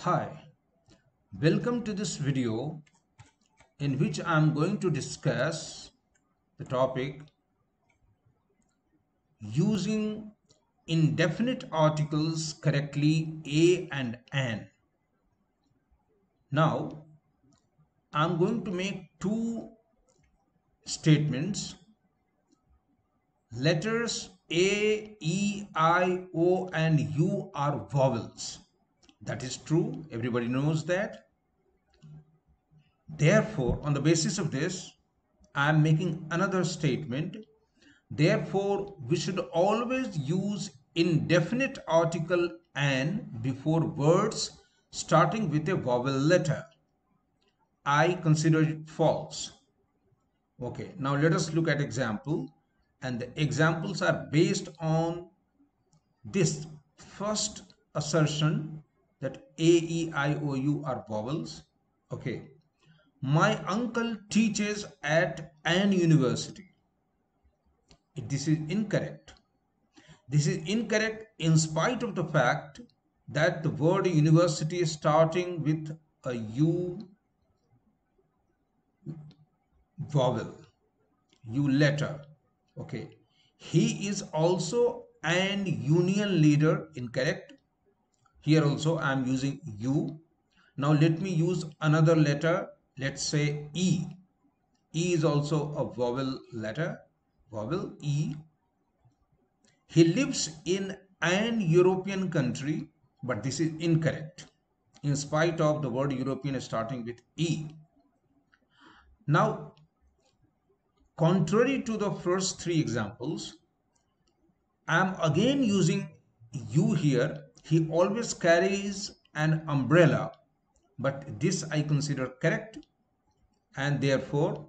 Hi, welcome to this video in which I am going to discuss the topic using indefinite articles correctly a and an. Now, I am going to make two statements. Letters A, E, I, O and U are vowels. That is true. Everybody knows that. Therefore, on the basis of this, I am making another statement. Therefore, we should always use indefinite article an before words starting with a vowel letter. I consider it false. Okay, now let us look at example. And the examples are based on this first assertion that A, E, I, O, U are vowels. Okay. My uncle teaches at an university. This is incorrect. This is incorrect in spite of the fact that the word university is starting with a U vowel, U letter. Okay. He is also an union leader. Incorrect. Here also I am using U. Now let me use another letter. Let's say E. E is also a vowel letter. Vowel E. He lives in an European country, but this is incorrect in spite of the word European starting with E. Now, contrary to the first three examples, I am again using you here. He always carries an umbrella, but this I consider correct, and therefore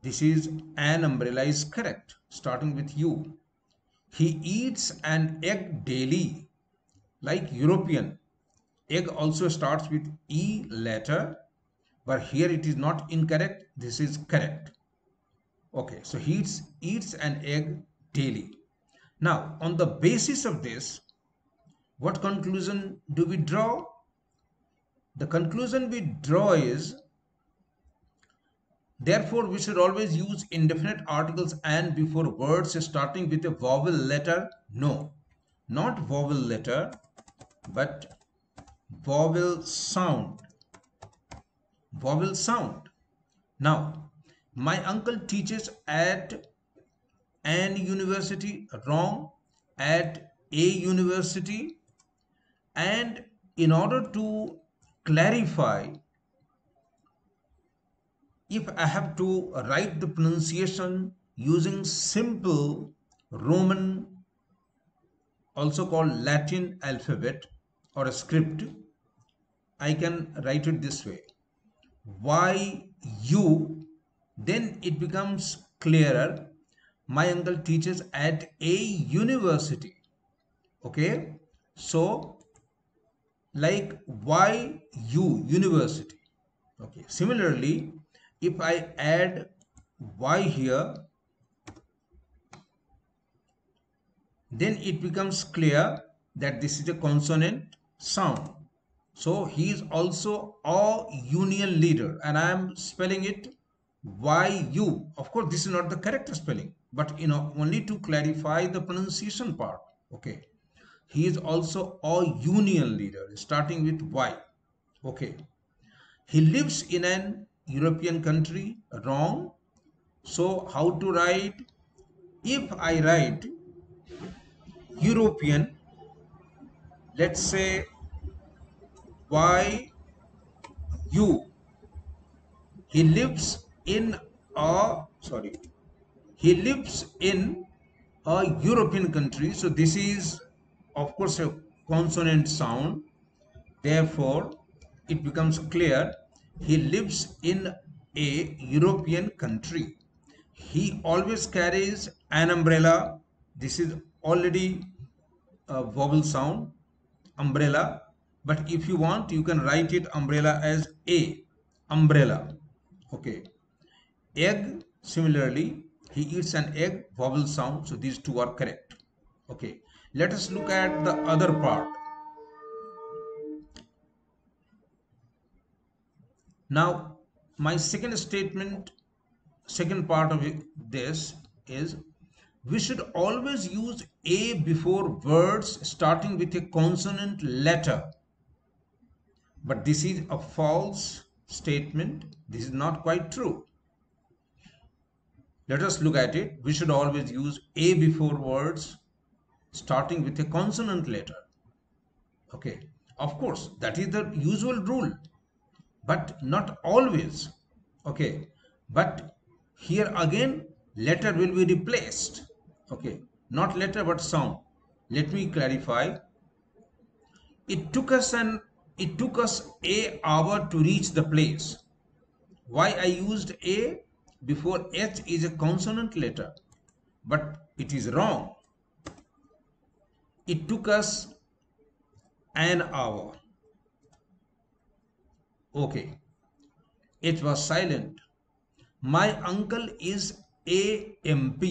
this is an umbrella is correct, starting with you. He eats an egg daily, like European. Egg also starts with E letter, but here it is not incorrect. This is correct. Okay, so he eats an egg daily. Now, on the basis of this, what conclusion do we draw? The conclusion we draw is, therefore, we should always use indefinite articles and before words starting with a vowel letter. No, not vowel letter, but vowel sound. Vowel sound. Now, my uncle teaches at an university. Wrong. At a university. And in order to clarify, if I have to write the pronunciation using simple Roman, also called Latin alphabet or a script, I can write it this way. YU, then it becomes clearer. My uncle teaches at a university. Okay, so like YU, university. Okay, similarly, if I add Y here, then it becomes clear that this is a consonant sound. So he is also a union leader, and I am spelling it YU. Of course, this is not the correct spelling, but only to clarify the pronunciation part. Okay. He is also a union leader, starting with Y. Okay. He lives in an European country. Wrong. So how to write? If I write European, let's say YU. He lives in a, sorry, he lives in a European country. So this is, of course, a consonant sound. Therefore, it becomes clear he lives in a European country. He always carries an umbrella. This is already a vowel sound, umbrella. But if you want, you can write it umbrella as a, umbrella. Okay. Egg, similarly, he eats an egg, vowel sound. So these two are correct. Okay. Let us look at the other part. Now, my second statement, second part of this is we should always use a before words starting with a consonant letter. But this is a false statement. This is not quite true. Let us look at it. We should always use a before words starting with a consonant letter. Okay. Of course, that is the usual rule, but not always. Okay. But here again, letter will be replaced. Okay. Not letter, but sound. Let me clarify. It took us a hour to reach the place. Why I used a before H is a consonant letter, but it is wrong. It took us an hour. Okay. It was silent. My uncle is AMP.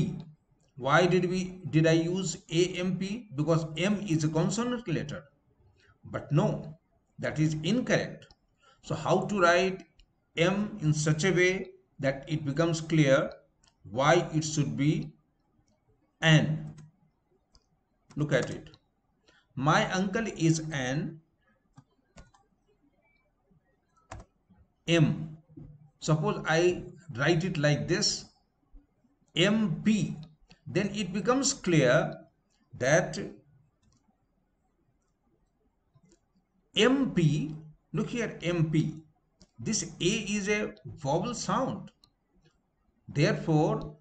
Why did I use AMP? Because M is a consonant letter. But no, that is incorrect. So how to write M in such a way that it becomes clear why it should be an? Look at it. My uncle is an M. Suppose I write it like this, MP. Then it becomes clear that MP, look here, MP. This A is a vowel sound. Therefore,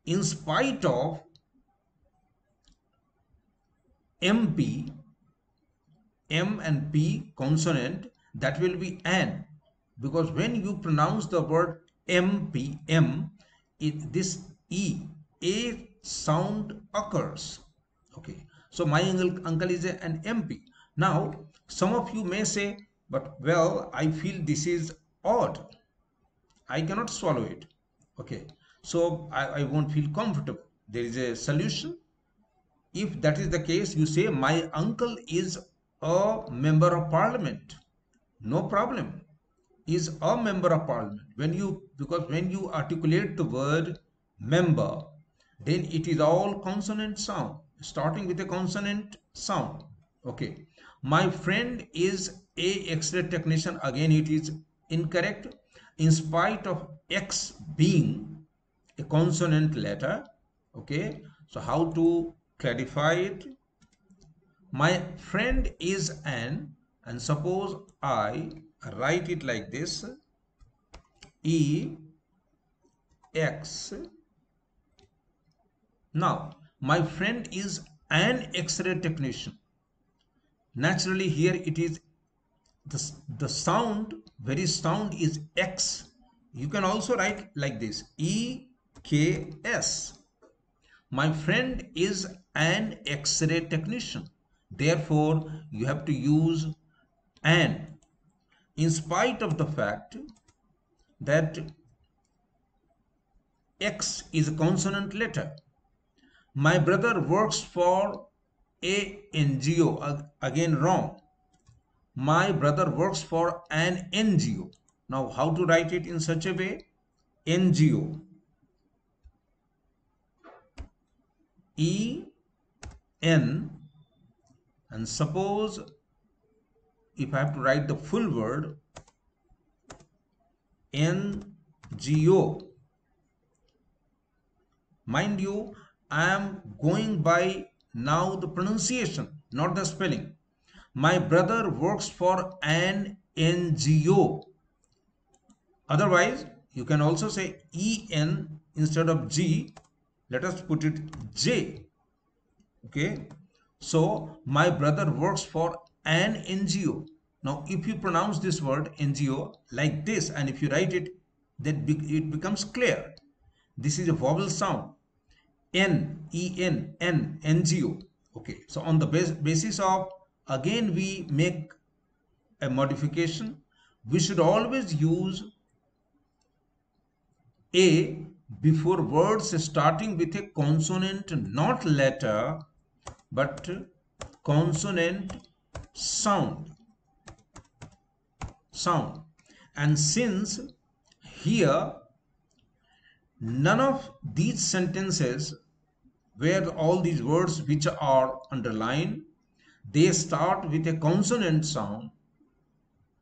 in spite of MP, M and P consonant, that will be an. Because when you pronounce the word MP, M, this E, A sound occurs. Okay. So my uncle is an MP. Now, some of you may say, but well, I feel this is odd. I cannot swallow it. Okay. So I won't feel comfortable. There is a solution. If that is the case, you say, my uncle is a member of parliament. No problem. Is a member of parliament. Because when you articulate the word member, then it is all consonant sound, starting with a consonant sound. Okay. My friend is a X-ray technician. Again, it is incorrect. In spite of X being a consonant letter. Okay. So how to clarify it? My friend is an, and suppose I write it like this, E X. Now, my friend is an X-ray technician. Naturally, here it is the sound, very sound is X. You can also write like this, EKS. My friend is an X-ray technician. Therefore, you have to use an, in spite of the fact that X is a consonant letter. My brother works for a NGO. Again, wrong. My brother works for an NGO. Now, how to write it in such a way? NGO. E N, and suppose if I have to write the full word, NGO. Mind you, I am going by now the pronunciation, not the spelling. My brother works for an NGO. Otherwise, you can also say EN instead of G. Let us put it J. Okay. So, my brother works for an NGO. Now, if you pronounce this word NGO like this, and if you write it, then it becomes clear. This is a vowel sound. N, E-N, N, NGO. Okay. So, on the basis of, again, we make a modification. We should always use a before words starting with a consonant, not letter, but consonant sound. And since here none of these sentences where all these words which are underlined, they start with a consonant sound,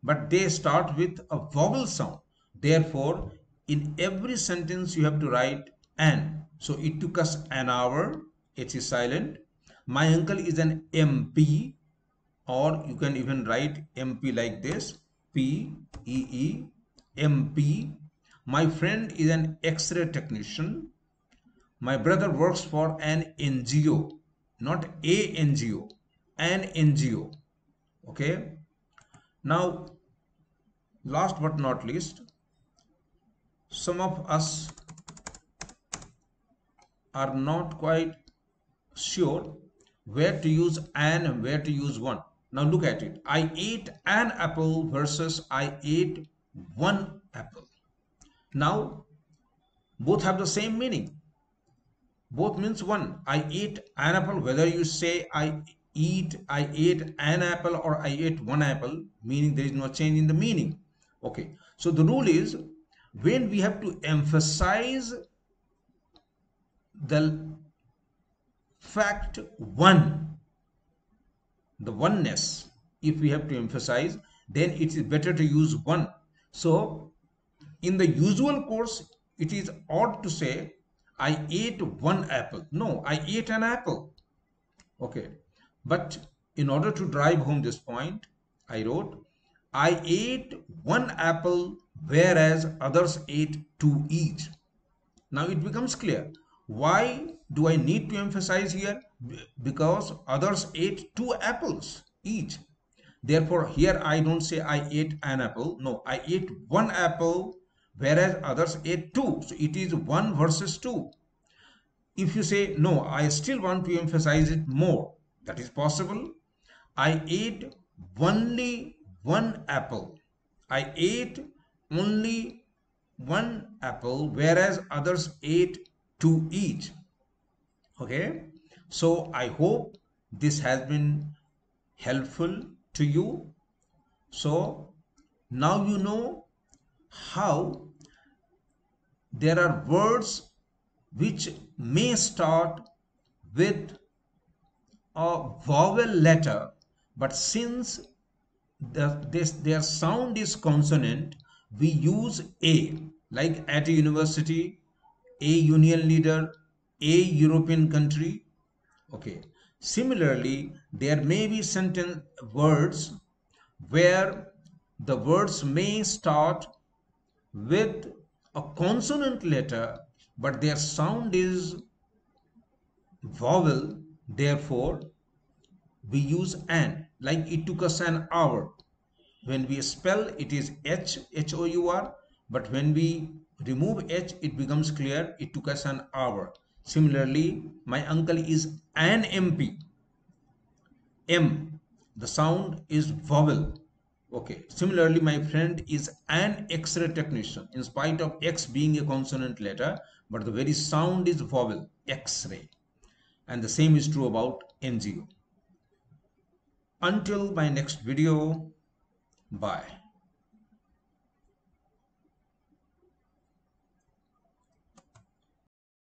but they start with a vowel sound. Therefore, in every sentence you have to write an. So it took us an hour. H is silent. My uncle is an MP, or you can even write MP like this, P-E-E, MP. My friend is an X-ray technician. My brother works for an NGO, not a NGO, an NGO. Okay. Now, last but not least, some of us are not quite sure where to use an and where to use one. Now look at it. I ate an apple versus I ate one apple. Now both have the same meaning. Both means one. I ate an apple, whether you say I ate an apple or I ate one apple, meaning there is no change in the meaning. Okay. So the rule is when we have to emphasize the fact one, the oneness, if we have to emphasize, then it is better to use one. So in the usual course, it is odd to say I ate one apple. No, I ate an apple. Okay. But in order to drive home this point, I wrote, I ate one apple, whereas others ate two each. Now it becomes clear. Why do I need to emphasize here? Because others ate two apples each. Therefore, here I don't say I ate an apple. No, I ate one apple, whereas others ate two. So it is one versus two. If you say, no, I still want to emphasize it more, that is possible. I ate only one apple. I ate only one apple, whereas others ate two each. Okay. So I hope this has been helpful to you. So now you know how there are words which may start with a vowel letter, but since their sound is consonant, we use a, like at a university, a union leader, a European country. Okay. Similarly, there may be sentence words where the words may start with a consonant letter, but their sound is vowel. Therefore, we use an. Like it took us an hour. When we spell, it is H-O-U-R, but when we remove H, it becomes clear it took us an hour. Similarly, my uncle is an MP. M, the sound is vowel. Okay. Similarly, my friend is an X-ray technician, in spite of X being a consonant letter, but the very sound is vowel, X-ray. And the same is true about NGO. Until my next video, bye.